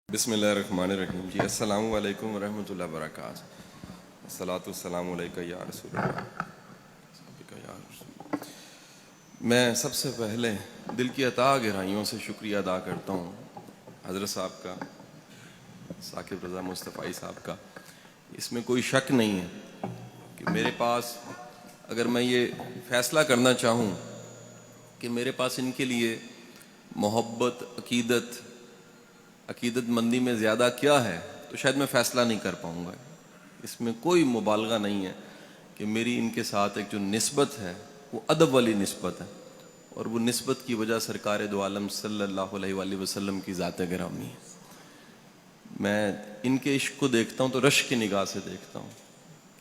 بسم اللہ الرحمن الرحیم جی السلام علیکم ورحمۃ اللہ وبرکاتہ. الصلاۃ والسلام علیکہ یا رسول اللہ. میں سب سے پہلے دل کی عطا گہرائیوں سے شکریہ ادا کرتا ہوں حضرت صاحب کا, ثاقب رضا مصطفی صاحب کا. اس میں کوئی شک نہیں ہے کہ میرے پاس اگر میں یہ فیصلہ کرنا چاہوں کہ میرے پاس ان کے لیے محبت, عقیدت مندی میں زیادہ کیا ہے, تو شاید میں فیصلہ نہیں کر پاؤں گا. اس میں کوئی مبالغہ نہیں ہے کہ میری ان کے ساتھ ایک جو نسبت ہے وہ ادب والی نسبت ہے, اور وہ نسبت کی وجہ سرکار دو عالم صلی اللہ علیہ وآلہ وسلم کی ذات گرامی ہے. میں ان کے عشق کو دیکھتا ہوں تو رشک کی نگاہ سے دیکھتا ہوں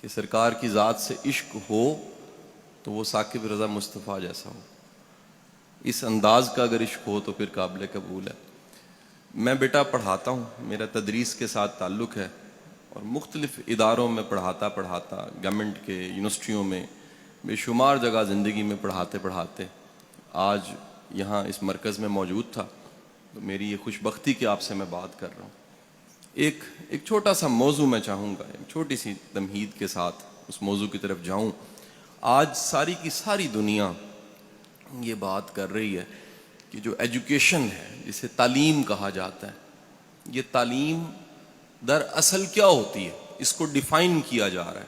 کہ سرکار کی ذات سے عشق ہو تو وہ ثاقب رضا مصطفیٰ جیسا ہو. اس انداز کا اگر عشق ہو تو پھر قابل قبول ہے. میں بیٹا پڑھاتا ہوں, میرا تدریس کے ساتھ تعلق ہے, اور مختلف اداروں میں پڑھاتا گورنمنٹ کے, یونیورسٹیوں میں, بے شمار جگہ زندگی میں پڑھاتے آج یہاں اس مرکز میں موجود تھا. تو میری یہ خوش بختی کہ آپ سے میں بات کر رہا ہوں. ایک چھوٹا سا موضوع میں چاہوں گا, ایک چھوٹی سی تمہید کے ساتھ اس موضوع کی طرف جاؤں. آج ساری کی ساری دنیا یہ بات کر رہی ہے کہ جو ایجوکیشن ہے, جسے تعلیم کہا جاتا ہے, یہ تعلیم در اصل کیا ہوتی ہے, اس کو ڈیفائن کیا جا رہا ہے.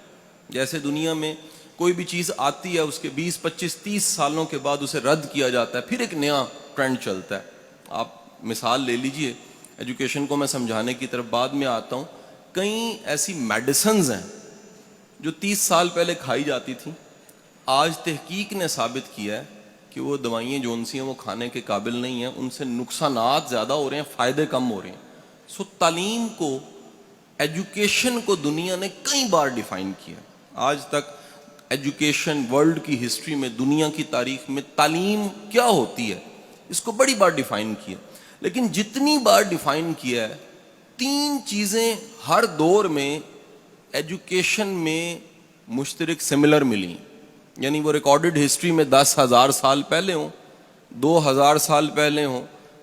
جیسے دنیا میں کوئی بھی چیز آتی ہے اس کے 20, 25, 30 سالوں کے بعد اسے رد کیا جاتا ہے, پھر ایک نیا ٹرینڈ چلتا ہے. آپ مثال لے لیجئے, ایجوکیشن کو میں سمجھانے کی طرف بعد میں آتا ہوں. کئی ایسی میڈیسنز ہیں جو 30 سال پہلے کھائی جاتی تھیں, آج تحقیق نے ثابت کیا ہے کہ وہ دوائیں جو سی ہیں وہ کھانے کے قابل نہیں ہیں, ان سے نقصانات زیادہ ہو رہے ہیں, فائدے کم ہو رہے ہیں. تعلیم کو, ایجوکیشن کو دنیا نے کئی بار ڈیفائن کیا. آج تک ایجوکیشن ورلڈ کی ہسٹری میں, دنیا کی تاریخ میں تعلیم کیا ہوتی ہے اس کو بڑی بار ڈیفائن کیا. لیکن جتنی بار ڈیفائن کیا ہے, 3 چیزیں ہر دور میں ایجوکیشن میں مشترک سملر ملی. یعنی وہ ریکارڈڈ ہسٹری میں 10,000 سال پہلے ہوں, 2,000 سال پہلے ہوں,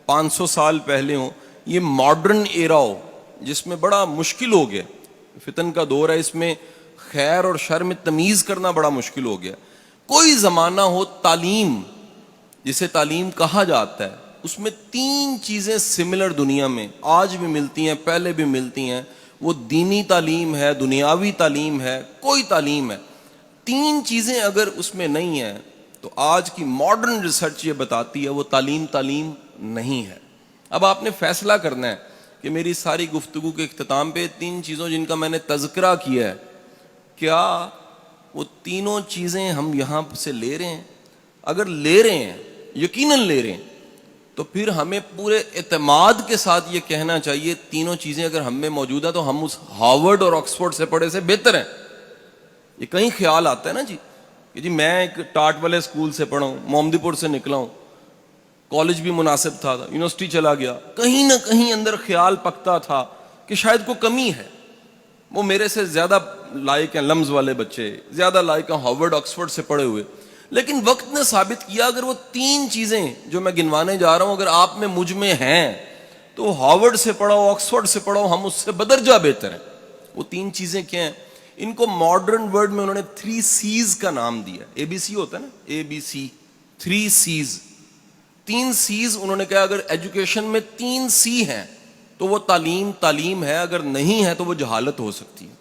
500 سال پہلے ہوں, یہ ماڈرن ایرا ہو جس میں بڑا مشکل ہو گیا, فتن کا دور ہے, اس میں خیر اور شر میں تمیز کرنا بڑا مشکل ہو گیا. کوئی زمانہ ہو, تعلیم جسے تعلیم کہا جاتا ہے, اس میں 3 چیزیں سملر دنیا میں آج بھی ملتی ہیں, پہلے بھی ملتی ہیں. وہ دینی تعلیم ہے, دنیاوی تعلیم ہے, کوئی تعلیم ہے. 3 چیزیں اگر اس میں نہیں ہیں تو آج کی ماڈرن ریسرچ یہ بتاتی ہے وہ تعلیم نہیں ہے. اب آپ نے فیصلہ کرنا ہے کہ میری ساری گفتگو کے اختتام پہ 3 چیزوں جن کا میں نے تذکرہ کیا ہے, کیا وہ تینوں چیزیں ہم یہاں سے لے رہے ہیں؟ اگر لے رہے ہیں, یقیناً لے رہے ہیں, تو پھر ہمیں پورے اعتماد کے ساتھ یہ کہنا چاہیے تینوں چیزیں اگر ہم میں موجود ہیں تو ہم اس ہارورڈ اور آکسفورڈ سے پڑھے سے بہتر ہیں. یہ کہیں خیال آتا ہے نا جی کہ جی میں ایک ٹاٹ والے اسکول سے پڑھا ہوں, محمدی پور سے نکلا ہوں, کالج بھی مناسب تھا, یونیورسٹی چلا گیا, کہیں نہ کہیں اندر خیال پکتا تھا کہ شاید کوئی کمی ہے, وہ میرے سے زیادہ لائق ہیں لمز والے بچے, زیادہ لائق ہیں ہارورڈ آکسفورڈ سے پڑھے ہوئے. لیکن وقت نے ثابت کیا اگر وہ 3 چیزیں جو میں گنوانے جا رہا ہوں اگر آپ میں مجھ میں ہیں تو ہارورڈ سے پڑھو, آکسفورڈ سے پڑھو, ہم اس سے بدرجہ بہتر ہیں. وہ 3 چیزیں کیا ہیں؟ ان کو ماڈرن ورڈ میں انہوں نے 3 C's کا نام دیا. ABC ہوتا ہے نا, ABC, 3 C's. 3 C's انہوں نے کہا اگر ایجوکیشن میں 3 C ہیں تو وہ تعلیم ہے, اگر نہیں ہے تو وہ جہالت ہو سکتی ہے.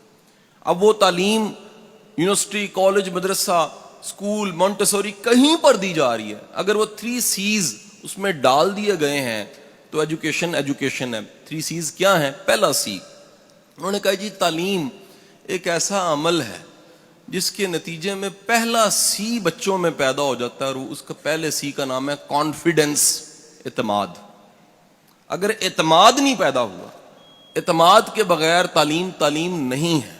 اب وہ تعلیم یونیورسٹی, کالج, مدرسہ, اسکول, مونٹیسوری کہیں پر دی جا رہی ہے, اگر وہ 3 C's اس میں ڈال دیے گئے ہیں تو ایجوکیشن ہے. 3 C's کیا ہیں؟ پہلا C انہوں نے کہا جی تعلیم ایک ایسا عمل ہے جس کے نتیجے میں پہلا C بچوں میں پیدا ہو جاتا ہے, اور اس کا پہلے C کا نام ہے کانفیڈنس, اعتماد. اگر اعتماد نہیں پیدا ہوا, اعتماد کے بغیر تعلیم نہیں ہے.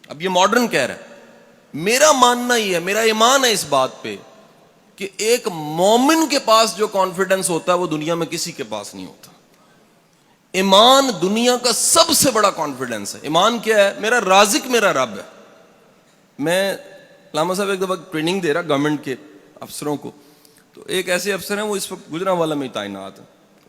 اب یہ ماڈرن کہہ رہا ہے, میرا ماننا ہی ہے, میرا ایمان ہے اس بات پہ کہ ایک مومن کے پاس جو کانفیڈنس ہوتا ہے وہ دنیا میں کسی کے پاس نہیں ہوتا. ایمان دنیا کا سب سے بڑا کانفیڈنس ہے. ایمان کیا ہے؟ میرا رازق میرا رب ہے. میں علامہ صاحب ایک دفعہ ٹریننگ دے رہا گورنمنٹ کے افسروں کو, تو ایک ایسے افسر ہیں وہ اس وقت گجرانوالہ میں تعینات ہیں.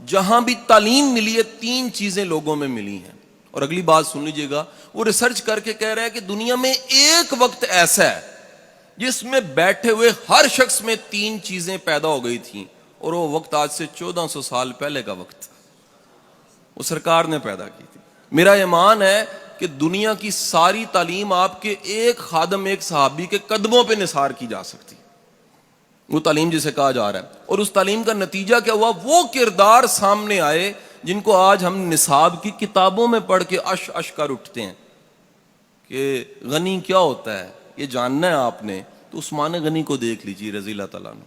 جہاں بھی تعلیم ملی ہے 3 چیزیں لوگوں میں ملی ہیں. اور اگلی بات سن لیجئے گا, وہ ریسرچ کر کے کہہ رہا ہے کہ دنیا میں ایک وقت ایسا ہے جس میں بیٹھے ہوئے ہر شخص میں 3 چیزیں پیدا ہو گئی تھیں, اور وہ وقت آج سے 1400 سال پہلے کا وقت تھا, وہ سرکار نے پیدا کی تھی. میرا ایمان ہے کہ دنیا کی ساری تعلیم آپ کے ایک خادم, ایک صحابی کے قدموں پہ نثار کی جا سکتی, وہ تعلیم جسے کہا جا رہا ہے. اور اس تعلیم کا نتیجہ کیا ہوا؟ وہ کردار سامنے آئے جن کو آج ہم نصاب کی کتابوں میں پڑھ کے اش کر اٹھتے ہیں کہ غنی کیا ہوتا ہے, یہ جاننا ہے آپ نے تو عثمان غنی کو دیکھ لیجیے رضی اللہ تعالیٰ عنہ.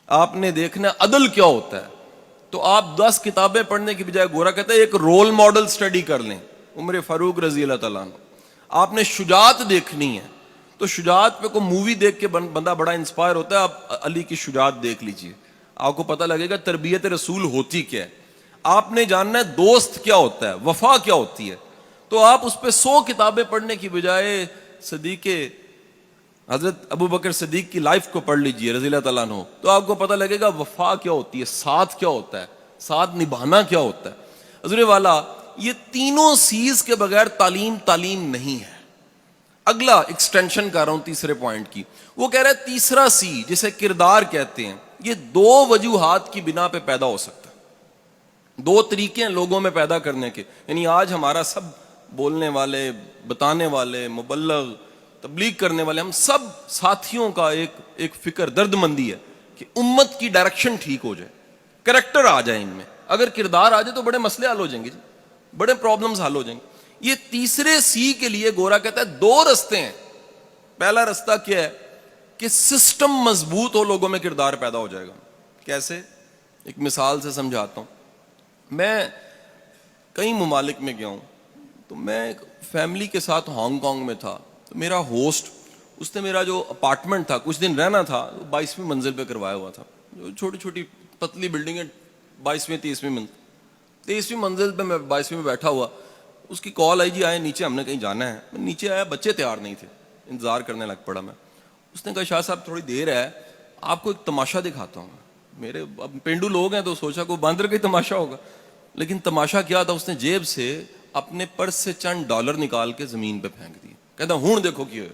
آپ نے دیکھنا ہے عدل کیا ہوتا ہے تو آپ 10 کتابیں پڑھنے کی بجائے گورا کہتا ہے ایک رول ماڈل سٹڈی کر لیں, عمر فاروق رضی اللہ تعالیٰ عنہ. آپ نے شجاعت دیکھنی ہے تو شجاعت پہ کوئی مووی دیکھ کے بندہ بڑا انسپائر ہوتا ہے, آپ علی کی شجاعت دیکھ لیجئے, آپ کو پتہ لگے گا تربیت رسول ہوتی کیا ہے. آپ نے جاننا ہے دوست کیا ہوتا ہے, وفا کیا ہوتی ہے, تو آپ اس پہ 100 کتابیں پڑھنے کی بجائے صدیق حضرت ابو بکر صدیق کی لائف کو پڑھ لیجئے رضی اللہ تعالیٰ عنہ, تو آپ کو پتہ لگے گا وفا کیا ہوتی ہے, ساتھ کیا ہوتا ہے, ساتھ نبھانا کیا ہوتا ہے. حضور والا یہ تینوں سیز کے بغیر تعلیم نہیں ہے. اگلا ایکسٹینشن کر رہا ہوں تیسرے پوائنٹ کی, وہ کہہ رہا ہے تیسرا سی جسے کردار کہتے ہیں, یہ 2 وجوہات کی بنا پہ پیدا ہو سکتا ہے. 2 طریقے ہیں لوگوں میں پیدا کرنے کے. یعنی آج ہمارا سب بولنے والے, بتانے والے, مبلغ, تبلیغ کرنے والے, ہم سب ساتھیوں کا ایک فکر, درد مندی ہے کہ امت کی ڈائریکشن ٹھیک ہو جائے, کریکٹر آ جائے ان میں. اگر کردار آ جائے تو بڑے مسئلے حل ہو جائیں گے جی, بڑے پرابلمز حل ہو جائیں گے. یہ تیسرے سی کے لیے گورا کہتا ہے 2 رستے ہیں. پہلا رستہ کیا ہے کہ سسٹم مضبوط ہو, لوگوں میں کردار پیدا ہو جائے گا. کیسے؟ ایک مثال سے سمجھاتا ہوں. میں کئی ممالک میں گیا ہوں, تو میں ایک فیملی کے ساتھ ہانگ کانگ میں تھا, تو میرا ہوسٹ, اس نے میرا جو اپارٹمنٹ تھا, کچھ دن رہنا تھا, 22ویں منزل پہ کروایا ہوا تھا. جو چھوٹی چھوٹی پتلی بلڈنگ ہے, 22ویں 30ویں منزل, 23ویں منزل پہ میں 22ویں میں بیٹھا ہوا. اس کی کال آئی, جی آئے نیچے, ہم نے کہیں جانا ہے. میں نیچے آیا, بچے تیار نہیں تھے, انتظار کرنے لگ پڑا میں. اس نے کہا شاہ صاحب تھوڑی دیر ہے, آپ کو ایک تماشا دکھاتا ہوں. میرے اب پینڈو لوگ ہیں تو سوچا کوئی باندر کا ہی تماشا ہوگا, لیکن تماشا کیا تھا, اس نے جیب سے اپنے پرس سے چند ڈالر نکال کے زمین پہ پھینک دیے. کہتا ہوں دیکھو کیا.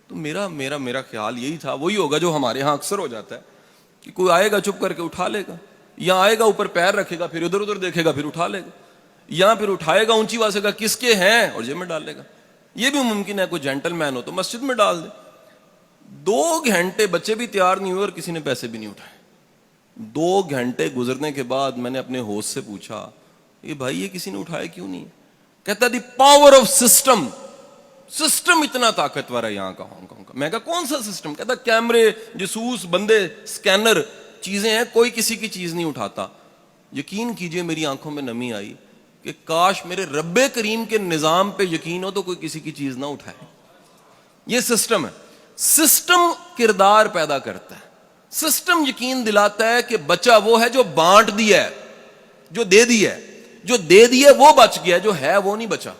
تو میرا خیال یہی تھا, وہی ہوگا جو ہمارے ہاں اکثر ہو جاتا ہے کہ کوئی آئے گا چپ کر کے اٹھا لے گا, یا آئے گا اوپر پیر رکھے گا, پھر ادھر ادھر دیکھے گا, پھر اٹھا لے گا, یا پھر اٹھائے گا اونچی آواز سے گا کس کے ہیں اور جیب میں ڈال لے گا. یہ بھی ممکن ہے کوئی جینٹل مین ہو تو مسجد میں ڈال دے. 2 گھنٹے بچے بھی تیار نہیں ہوئے اور کسی نے پیسے بھی نہیں اٹھائے. 2 گھنٹے گزرنے کے بعد میں نے اپنے ہوسٹ سے پوچھا, یہ بھائی یہ کسی نے اٹھائے کیوں نہیں؟ کہتا the power of system, system اتنا طاقتور ہے یہاں کا, ہانگ کانگ کا. میں کہا کون سا سسٹم؟ کہتا کیمرے, جاسوس, بندے, سکینر, چیزیں ہیں, کوئی کسی کی چیز نہیں اٹھاتا. یقین کیجئے میری آنکھوں میں نمی آئی کہ کاش میرے رب کریم کے نظام پہ یقین ہو تو کوئی کسی کی چیز نہ اٹھائے. یہ سسٹم ہے. سسٹم کردار پیدا کرتا ہے. سسٹم یقین دلاتا ہے کہ بچہ وہ ہے جو بانٹ دیا ہے, جو دے دیا ہے, جو دے دیا وہ بچ گیا, جو ہے وہ نہیں بچا.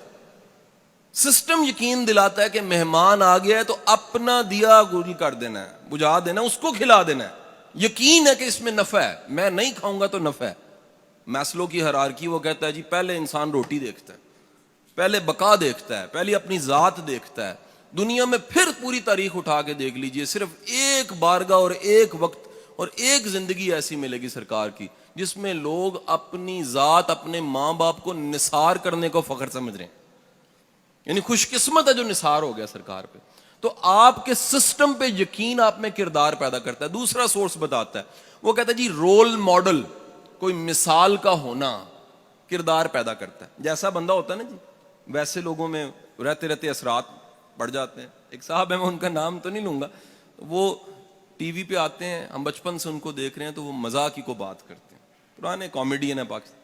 سسٹم یقین دلاتا ہے کہ مہمان آ گیا ہے تو اپنا دیا گل کر دینا ہے, بجھا دینا, اس کو کھلا دینا ہے. یقین ہے کہ اس میں نفع ہے, میں نہیں کھاؤں گا تو نفع ہے. میسلو کی ہیرارکی وہ کہتا ہے جی پہلے انسان روٹی دیکھتا ہے, پہلے بقا دیکھتا ہے, پہلے اپنی ذات دیکھتا ہے. دنیا میں پھر پوری تاریخ اٹھا کے دیکھ لیجئے, صرف ایک بارگاہ اور ایک وقت اور ایک زندگی ایسی ملے گی سرکار کی جس میں لوگ اپنی ذات, اپنے ماں باپ کو نثار کرنے کو فخر سمجھ رہے ہیں. یعنی خوش قسمت ہے جو نثار ہو گیا سرکار پہ. تو آپ کے سسٹم پہ یقین آپ میں کردار پیدا کرتا ہے. دوسرا سورس بتاتا ہے, وہ کہتا ہے جی رول ماڈل, کوئی مثال کا ہونا کردار پیدا کرتا ہے. جیسا بندہ ہوتا ہے نا جی, ویسے لوگوں میں رہتے رہتے اثرات پڑ جاتے ہیں. ایک صاحب ہے, میں ان کا نام تو نہیں لوں گا, وہ ٹی وی پہ آتے ہیں, ہم بچپن سے ان کو دیکھ رہے ہیں, تو وہ مذاق ہی کو بات کرتے ہیں, پرانے کامیڈین ہیں پاکستان.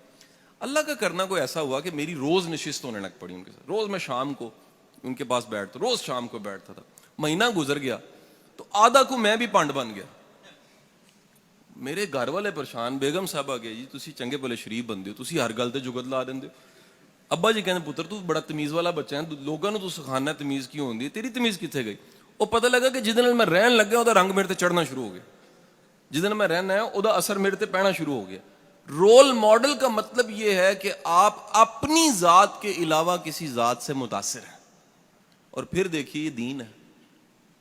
اللہ کا کرنا کوئی ایسا ہوا کہ میری روز نشست ہونے لگ پڑی ان کے ساتھ. روز میں شام کو ان کے پاس بیٹھتا, روز شام کو بیٹھتا تھا. مہینہ گزر گیا تو آدھا کو میں بھی پانڈ بن گیا. میرے گھر والے پریشان, بیگم صاحب آ گئے, جی تسی چنگے بھلے شریف بندے ہو, تسی ہر گل تے جگت لا دیندے ہو. ابا جی کہنے پتر تو بڑا تمیز والا بچہ ہے, لوگوں نے تو سکھانا تمیز کیوں ہوندی ہے, تیری تمیز کتنے گئی؟ وہ پتہ لگا کہ جدن میں رہن لگ گیا وہ رنگ میرے تے چڑھنا شروع ہو گیا, جدن میں رہنا ہے وہ اثر میرے تے پینا شروع ہو گیا. رول ماڈل کا مطلب یہ ہے کہ آپ اپنی ذات کے علاوہ کسی ذات سے متاثر ہیں. اور پھر دیکھیے یہ دین ہے.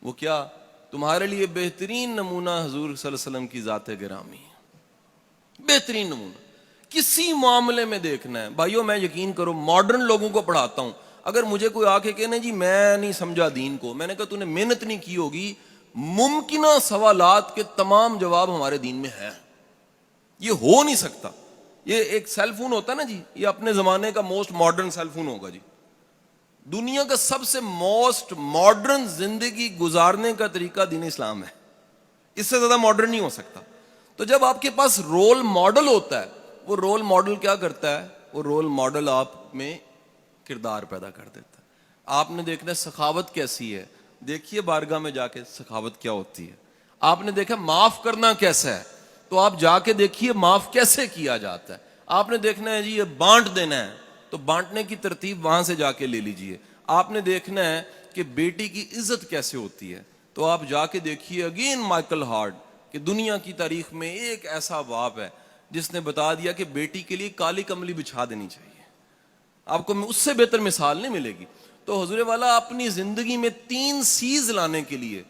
وہ کیا؟ تمہارے لیے بہترین نمونہ حضور صلی اللہ علیہ وسلم کی ذات گرامی ہے. بہترین نمونہ کسی معاملے میں دیکھنا ہے. بھائیو میں یقین کرو ماڈرن لوگوں کو پڑھاتا ہوں, اگر مجھے کوئی آ کے کہنے جی میں نہیں سمجھا دین کو, میں نے کہا تو نے محنت نہیں کی ہوگی. ممکنہ سوالات کے تمام جواب ہمارے دین میں ہیں. یہ ہو نہیں سکتا. یہ ایک سیل فون ہوتا ہے نا جی, یہ اپنے زمانے کا موسٹ ماڈرن سیل فون ہوگا جی. دنیا کا سب سے موسٹ ماڈرن زندگی گزارنے کا طریقہ دین اسلام ہے. اس سے زیادہ ماڈرن نہیں ہو سکتا. تو جب آپ کے پاس رول ماڈل ہوتا ہے, وہ رول ماڈل کیا کرتا ہے؟ وہ رول ماڈل آپ میں کردار پیدا کر دیتا ہے. آپ نے دیکھنا ہے سخاوت کیسی ہے, دیکھیے بارگاہ میں جا کے سخاوت کیا ہوتی ہے. آپ نے دیکھا معاف کرنا کیسا ہے, تو آپ جا کے دیکھیے معاف کیسے کیا جاتا ہے. آپ نے دیکھنا ہے جی یہ بانٹ دینا ہے, تو بانٹنے کی ترتیب وہاں سے جا کے لے لیجئے. آپ نے دیکھنا ہے کہ بیٹی کی عزت کیسے ہوتی ہے, تو آپ جا کے دیکھیے اگین مائیکل ہارٹ, کہ دنیا کی تاریخ میں ایک ایسا باپ ہے جس نے بتا دیا کہ بیٹی کے لیے کالی کملی بچھا دینی چاہیے. آپ کو اس سے بہتر مثال نہیں ملے گی. تو حضور والا اپنی زندگی میں 3 چیز لانے کے لیے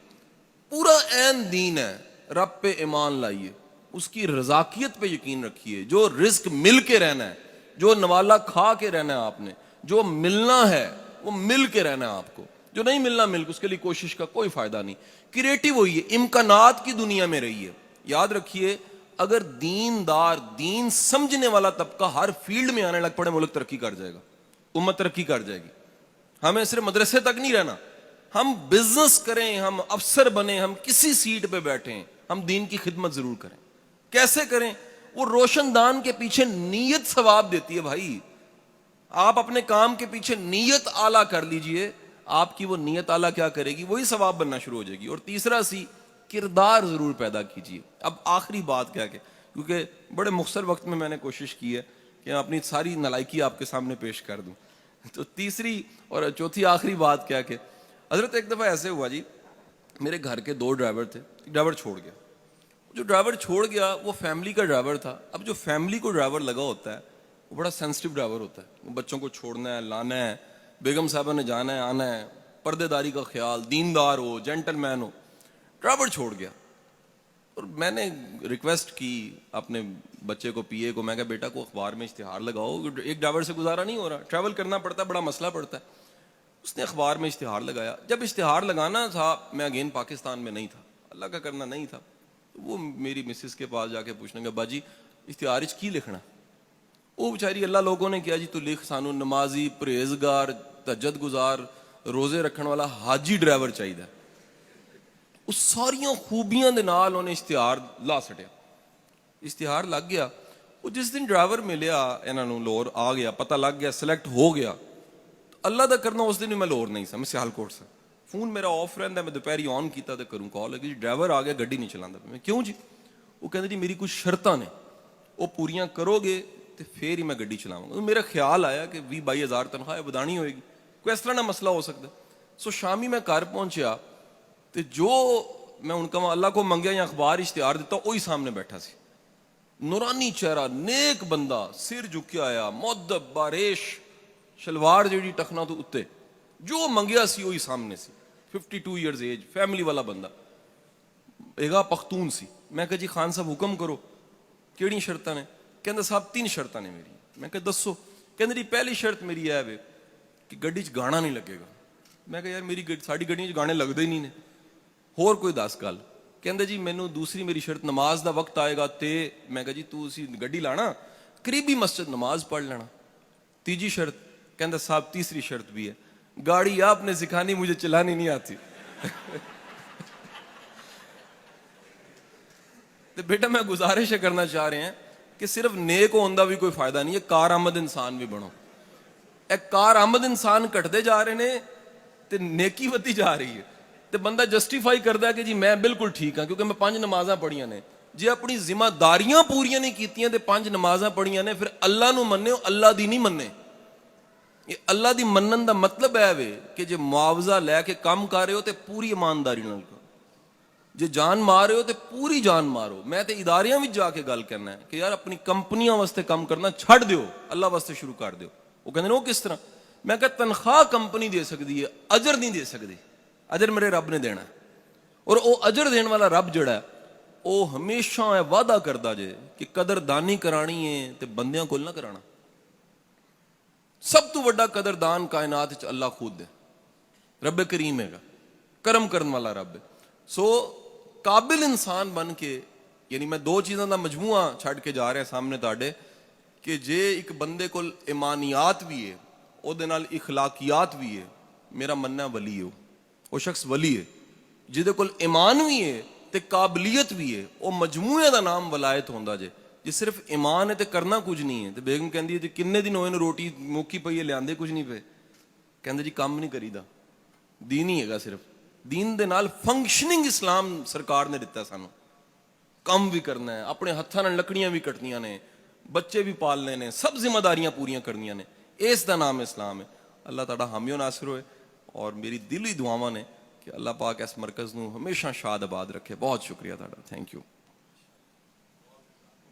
پورا عین دین ہے. رب پہ ایمان لائیے, اس کی رزاقیت پہ یقین رکھیے, جو رزق مل کے رہنا ہے, جو نوالا کھا کے رہنا ہے آپ نے, جو ملنا ہے وہ مل کے رہنا ہے آپ کو, جو نہیں ملنا مل کے اس کے لیے کوشش کا کوئی فائدہ نہیں. کریٹو ہوئیے, امکانات کی دنیا میں رہیے. یاد رکھیے اگر دیندار دین سمجھنے والا طبقہ ہر فیلڈ میں آنے لگ پڑے, ملک ترقی کر جائے گا, امت ترقی کر جائے گی. ہمیں صرف مدرسے تک نہیں رہنا, ہم بزنس کریں, ہم افسر بنیں, ہم کسی سیٹ پہ بیٹھیں, ہم دین کی خدمت ضرور کریں. کیسے کریں؟ وہ روشن دان کے پیچھے نیت ثواب دیتی ہے بھائی. آپ اپنے کام کے پیچھے نیت اعلیٰ کر لیجئے, آپ کی وہ نیت اعلیٰ کیا کرے گی؟ وہی ثواب بننا شروع ہو جائے گی. اور تیسرا کردار ضرور پیدا کیجئے. اب آخری بات کیا کہ کیونکہ بڑے مختصر وقت میں نے کوشش کی ہے کہ اپنی ساری نالائکی آپ کے سامنے پیش کر دوں. تو تیسری اور چوتھی آخری بات کیا کہ حضرت ایک دفعہ ایسے ہوا جی, میرے گھر کے 2 ڈرائیور تھے, ڈرائیور چھوڑ گیا. جو ڈرائیور چھوڑ گیا وہ فیملی کا ڈرائیور تھا. اب جو فیملی کو ڈرائیور لگا ہوتا ہے وہ بڑا سینسٹیو ڈرائیور ہوتا ہے. وہ بچوں کو چھوڑنا ہے, لانا ہے, بیگم صاحبہ نے جانا ہے, آنا ہے, پردے داری کا خیال, دیندار ہو, جینٹل مین ہو. ڈرائیور چھوڑ گیا, اور میں نے ریکویسٹ کی اپنے بچے کو, پی اے کو, میں کہا بیٹا کو اخبار میں اشتہار لگاؤ, ایک ڈرائیور سے گزارا نہیں ہو رہا, ٹریول کرنا پڑتا ہے, بڑا مسئلہ پڑتا ہے. اس نے اخبار میں اشتہار لگایا. جب اشتہار لگانا تھا, میں اگین پاکستان میں نہیں تھا, اللہ کا کرنا نہیں تھا, وہ میری مسز کے پاس جا کے پوچھنے گا باجی اشتہار کی لکھنا. وہ بیچاری اللہ لوگوں نے کیا جی تو لکھ, سانو نمازی, پرہیزگار, تہجد گزار, روزے رکھن والا حاجی ڈرائیور چاہیے. اس ساریاں خوبیاں دے نال انہیں اشتہار لا سٹیا. اشتہار لگ گیا. وہ جس دن ڈرائیور ملیا انہاں نوں, لاہور آ گیا, پتہ لگ گیا, سلیکٹ ہو گیا. اللہ دا کرنا اس دن میں لاہور نہیں سا, میں سیالکوٹ سے. فون میرا آف رہندا, میں دوپہری آن کیتا تے کروں کال لگی, ڈرائیور آ گیا, گڈی نہیں چلاندا. میں کیوں جی؟ وہ کہندے جی میری کچھ شرطاں نے, وہ پوریاں کرو گے تے پھر ہی میں گڈی چلاواں گا. میرا خیال آیا کہ 20-22 ہزار تنخواہ بدانی ہوئے گی, کوئی اس طرح نہ مسئلہ ہو سکتا. سو شامی میں گھر پہنچیا تے جو میں ان کا اللہ کو منگیا یا اخبار اشتہار دیتا, وہی سامنے بیٹھا سی. نورانی چہرہ, نیک بندہ, سر جھکیا آیا, مؤدب, باریش, شلوار جیڑی ٹکنا تو اتے, جو منگیا سی وہی سامنے سی. 52 ایئرز ایج, فیملی والا بندہ, ایگا پختون سی. میں کہا جی خان صاحب حکم کرو, کیڑی شرطاں نے؟ کہندا صاحب 3 شرطاں نے میری. میں کہا دسو. کہندا جی پہلی شرط میری ہے کہ گڈی چ گانا نہیں لگے گا. میں کہا یار میری ساڈی گڈی چ گانے لگدے ہی نہیں نے, ہور کوئی 10 گل. کہندا جی مینوں دوسری میری شرط, نماز دا وقت آئے گا تے. میں کہا جی تو اسی گڈی لانا, قریبی مسجد نماز پڑھ لینا. تیجی شرط. کہندا صاحب تیسری شرط بھی ہے, گاڑی آپ نے سکھانی, مجھے چلانی نہیں آتی. تو بیٹا میں گزارش کرنا چاہ رہے ہیں کہ صرف نیک ہوندہ بھی کوئی فائدہ نہیں ہے, کار آمد انسان بھی بنو. ایک کار آمد انسان کٹتے جا رہے ہیں تے نیکی ودی جا رہی ہے, تے بندہ جسٹیفائی کرتا ہے کہ جی میں بالکل ٹھیک ہاں کیونکہ میں 5 نمازاں پڑھیاں نے. جی اپنی ذمہ داریاں پوریاں نہیں کیتیاں تے 5 نمازاں پڑھیاں نے, پھر اللہ نو مننے ہو, اللہ دی نہیں مننے. یہ اللہ دی منن دا مطلب ہے وے کہ جے معاوضہ لے کے کام کر رہے ہو تے پوری ایمانداری نال کرو. ਜੇ ਜਾਨ ਮਾਰ ਰਹੇ ਹੋ ਤੇ ਪੂਰੀ ਜਾਨ ਮਾਰੋ। ਮੈਂ ਤੇ ਇਦਾਰਿਆਂ ਵਿੱਚ ਜਾ ਕੇ ਗੱਲ ਕਰਨਾ ਹੈ ਕਿ ਯਾਰ ਆਪਣੀ ਕੰਪਨੀਆਂ ਵਾਸਤੇ ਕੰਮ ਕਰਨਾ ਛੱਡ ਦਿਓ, ਅੱਲਾ ਵਾਸਤੇ ਸ਼ੁਰੂ ਕਰ ਦਿਓ। ਉਹ ਕਹਿੰਦੇ ਨੇ ਉਹ ਕਿਸ ਤਰ੍ਹਾਂ? ਮੈਂ ਕਿਹਾ ਤਨਖਾਹ ਕੰਪਨੀ ਦੇ ਸਕਦੀ ਹੈ, ਅਜਰ ਨਹੀਂ ਦੇ ਸਕਦੀ। ਅਜਰ ਮੇਰੇ ਰੱਬ ਨੇ ਦੇਣਾ, ਔਰ ਉਹ ਅਜਰ ਦੇਣ ਵਾਲਾ ਰੱਬ ਜਿਹੜਾ ਉਹ ਹਮੇਸ਼ਾ ਇਹ ਵਾਅਦਾ ਕਰਦਾ ਜੇ ਕਿ ਕਦਰਦਾਨੀ ਕਰਾਣੀ ਹੈ ਤੇ ਬੰਦਿਆਂ ਕੋਲ ਨਾ ਕਰਾਣਾ। ਸਭ ਤੋਂ ਵੱਡਾ ਕਦਰਦਾਨ ਕਾਇਨਾਤ ਵਿੱਚ ਅੱਲਾ ਖੁਦ ਹੈ, ਰੱਬ ਕਰੀਮ ਹੈਗਾ, ਕਰਮ ਕਰਨ ਵਾਲਾ ਰੱਬ ਹੈ। ਸੋ ਕਾਬਿਲ ਇਨਸਾਨ ਬਣ ਕੇ, ਯਾਨੀ ਮੈਂ ਦੋ ਚੀਜ਼ਾਂ ਦਾ ਮਜਮੂਆ ਛੱਡ ਕੇ ਜਾ ਰਿਹਾ ਸਾਹਮਣੇ ਤੁਹਾਡੇ, ਕਿ ਜੇ ਇੱਕ ਬੰਦੇ ਕੋਲ ਇਮਾਨੀਆਤ ਵੀ ਹੈ, ਉਹਦੇ ਨਾਲ ਇਖਲਾਕੀਆਤ ਵੀ ਹੈ, ਮੇਰਾ ਮੰਨਣਾ ਵਲੀ ਹੈ, ਉਹ ਸ਼ਖਸ ਵਲੀ ਹੈ। ਜਿਹਦੇ ਕੋਲ ਈਮਾਨ ਵੀ ਹੈ ਤੇ ਕਾਬਲੀਅਤ ਵੀ ਹੈ, ਉਹ ਮਜਮੂਏ ਦਾ ਨਾਮ ਵਲਾਇਤ ਹੁੰਦਾ ਜੇ। ਜੇ ਸਿਰਫ ਈਮਾਨ ਹੈ ਤੇ ਕਰਨਾ ਕੁਝ ਨਹੀਂ ਹੈ। ਤੇ ਬੇਗਮ ਕਹਿੰਦੀ ਹੈ ਜੀ ਕਿੰਨੇ ਦਿਨ ਹੋਏ ਨੇ ਰੋਟੀ ਮੁੱਕੀ ਪਈ ਹੈ, ਲਿਆਂਦੇ ਕੁਝ ਨਹੀਂ ਪਏ। ਕਹਿੰਦੇ ਜੀ ਕੰਮ ਨਹੀਂ ਕਰੀਦਾ, ਦੀਨ ਹੀ ਹੈਗਾ ਸਿਰਫ। ਦੀਨ ਦੇ ਨਾਲ ਫੰਕਸ਼ਨਿੰਗ ਇਸਲਾਮ ਸਰਕਾਰ ਨੇ ਦਿੱਤਾ ਸਾਨੂੰ। ਕੰਮ ਵੀ ਕਰਨਾ ਹੈ, ਆਪਣੇ ਹੱਥਾਂ ਨਾਲ ਲੱਕੜੀਆਂ ਵੀ ਕੱਟਣੀਆਂ ਨੇ, ਬੱਚੇ ਵੀ ਪਾਲਨੇ ਨੇ, ਸਭ ਜ਼ਿੰਮੇਦਾਰੀਆਂ ਪੂਰੀਆਂ ਕਰਨੀਆਂ ਨੇ। ਇਸ ਦਾ ਨਾਮ ਇਸਲਾਮ ਹੈ। ਅੱਲਾਹ ਤੁਹਾਡਾ ਹਾਮੀ ਨਾਸਿਰ ਹੋਏ। ਔਰ ਮੇਰੀ ਦਿਲੀ ਦੁਆਵਾਂ ਨੇ ਕਿ ਅੱਲਾਹ ਪਾਕ ਇਸ ਮਰਕਜ਼ ਨੂੰ ਹਮੇਸ਼ਾ ਸ਼ਾਦ ਆਬਾਦ ਰੱਖੇ। ਬਹੁਤ ਸ਼ੁਕਰੀਆ ਤੁਹਾਡਾ, ਥੈਂਕ ਯੂ।